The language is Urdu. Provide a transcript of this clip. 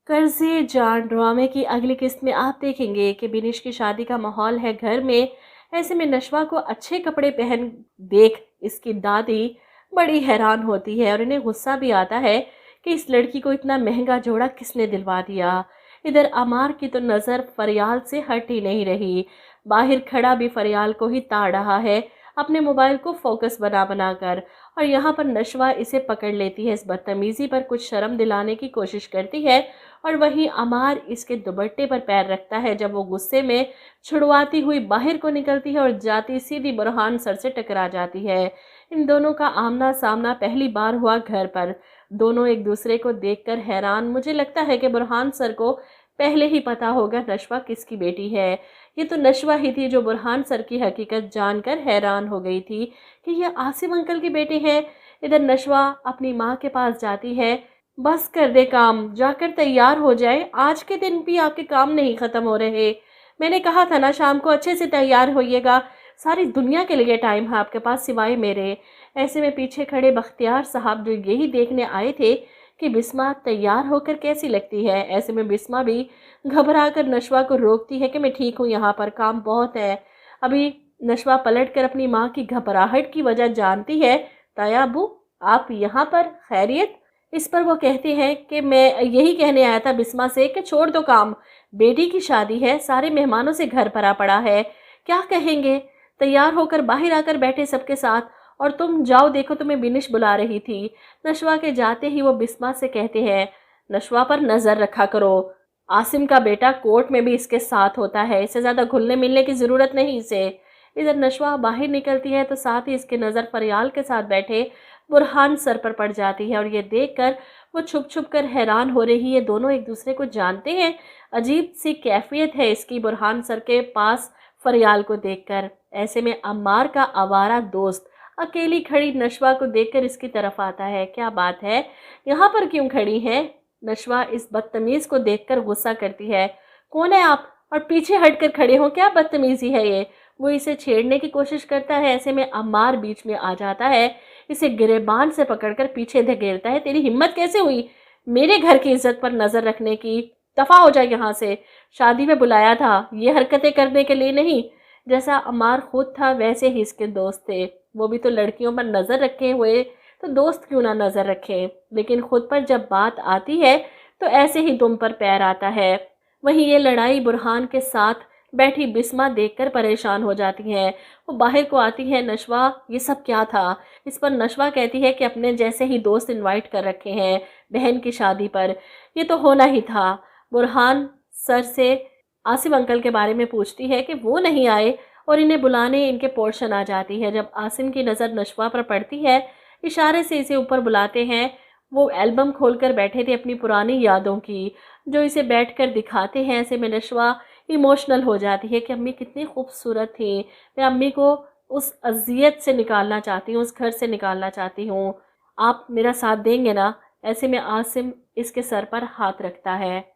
قرضے جان ڈرامے کی اگلی قسط میں آپ دیکھیں گے کہ بنش کی شادی کا ماحول ہے گھر میں۔ ایسے میں نشوا کو اچھے کپڑے پہن دیکھ اس کی دادی بڑی حیران ہوتی ہے اور انہیں غصہ بھی آتا ہے کہ اس لڑکی کو اتنا مہنگا جوڑا کس نے دلوا دیا۔ ادھر امار کی تو نظر فریال سے ہٹ ہی نہیں رہی، باہر کھڑا بھی فریال کو ہی تاڑ رہا ہے اپنے موبائل کو فوکس بنا بنا کر، اور یہاں پر نشوا اسے پکڑ لیتی ہے، اس بدتمیزی پر کچھ شرم دلانے کی کوشش کرتی ہے، اور وہیں امار اس کے دوپٹے پر پیر رکھتا ہے جب وہ غصے میں چھڑواتی ہوئی باہر کو نکلتی ہے اور جاتی سیدھی برہان سر سے ٹکرا جاتی ہے۔ ان دونوں کا آمنا سامنا پہلی بار ہوا گھر پر، دونوں ایک دوسرے کو دیکھ کر حیران۔ مجھے لگتا ہے کہ برہان سر کو پہلے ہی پتا ہوگا نشوا کس کی بیٹی ہے۔ یہ تو نشوا ہی تھی جو برہان سر کی حقیقت جان کر حیران ہو گئی تھی کہ یہ عاصم انکل کی بیٹی ہے۔ ادھر نشوا اپنی ماں کے پاس جاتی ہے۔ بس کر دے کام، جا کر تیار ہو جائے، آج کے دن بھی آپ کے کام نہیں ختم ہو رہے۔ میں نے کہا تھا نا شام کو اچھے سے تیار ہوئیے گا، ساری دنیا کے لیے ٹائم ہے آپ کے پاس سوائے میرے۔ ایسے میں پیچھے کھڑے بختیار صاحب جو یہی دیکھنے آئے تھے کہ بسمہ تیار ہو کر کیسی لگتی ہے، ایسے میں بسمہ بھی گھبرا کر نشوا کو روکتی ہے کہ میں ٹھیک ہوں، یہاں پر کام بہت ہے۔ ابھی نشوا پلٹ کر اپنی ماں کی گھبراہٹ کی وجہ جانتی ہے۔ تایا ابو آپ یہاں پر خیریت؟ اس پر وہ کہتے ہیں کہ میں یہی کہنے آیا تھا بسمہ سے کہ چھوڑ دو کام، بیٹی کی شادی ہے، سارے مہمانوں سے گھر بھرا پڑا ہے، کیا کہیں گے؟ تیار ہو کر باہر آ کر بیٹھے سب کے ساتھ، اور تم جاؤ دیکھو تمہیں بنش بلا رہی تھی۔ نشوا کے جاتے ہی وہ بسمہ سے کہتے ہیں نشوا پر نظر رکھا کرو، عاصم کا بیٹا کورٹ میں بھی اس کے ساتھ ہوتا ہے، اسے زیادہ گھلنے ملنے کی ضرورت نہیں اسے۔ ادھر نشوا باہر نکلتی ہے تو ساتھ ہی اس کے نظر فریال کے ساتھ بیٹھے برہان سر پر پڑ جاتی ہے، اور یہ دیکھ کر وہ چھپ چھپ کر حیران ہو رہی ہے، دونوں ایک دوسرے کو جانتے ہیں۔ عجیب سی کیفیت ہے اس کی برہان سر کے پاس فریال کو دیکھ کر۔ ایسے میں عمار کا آوارہ دوست اکیلی کھڑی نشوا کو دیکھ کر اس کی طرف آتا ہے۔ کیا بات ہے، یہاں پر کیوں کھڑی ہے؟ نشوا اس بدتمیز کو دیکھ کر غصہ کرتی ہے۔ کون ہے آپ اور پیچھے ہٹ کر کھڑے ہو، کیا بدتمیزی ہے یہ؟ وہ اسے چھیڑنے کی کوشش کرتا ہے، ایسے میں عمار بیچ میں آ جاتا ہے، اسے گریبان سے پکڑ کر پیچھے دھکیلتا ہے۔ تیری ہمت کیسے ہوئی میرے گھر کی عزت پر نظر رکھنے کی؟ دفع ہو جائے یہاں سے، شادی میں بلایا تھا یہ حرکتیں کرنے کے لیے نہیں۔ جیسا عمار خود تھا ویسے ہی اس کے دوست تھے، وہ بھی تو لڑکیوں پر نظر رکھے ہوئے، تو دوست کیوں نہ نظر رکھے، لیکن خود پر جب بات آتی ہے تو ایسے ہی دم پر پیر آتا ہے۔ وہیں یہ لڑائی برہان کے ساتھ بیٹھی بسمہ دیکھ کر پریشان ہو جاتی ہے، وہ باہر کو آتی ہے۔ نشوا یہ سب کیا تھا؟ اس پر نشوا کہتی ہے کہ اپنے جیسے ہی دوست انوائٹ کر رکھے ہیں بہن کی شادی پر، یہ تو ہونا ہی تھا۔ برہان سر سے عاصم انکل کے بارے میں پوچھتی ہے کہ وہ نہیں آئے، اور انہیں بلانے ان کے پورشن آ جاتی ہے۔ جب عاصم کی نظر نشوا پر پڑتی ہے، اشارے سے اسے اوپر بلاتے ہیں۔ وہ البم کھول کر بیٹھے تھے اپنی پرانی یادوں کی، جو اسے بیٹھ کر دکھاتے ہیں۔ ایسے میں نشوا ایموشنل ہو جاتی ہے کہ امی کتنی خوبصورت تھی، میں امی کو اس اذیت سے نکالنا چاہتی ہوں، اس گھر سے نکالنا چاہتی ہوں، آپ میرا ساتھ دیں گے نا؟ ایسے میں عاصم اس کے سر پر ہاتھ رکھتا ہے۔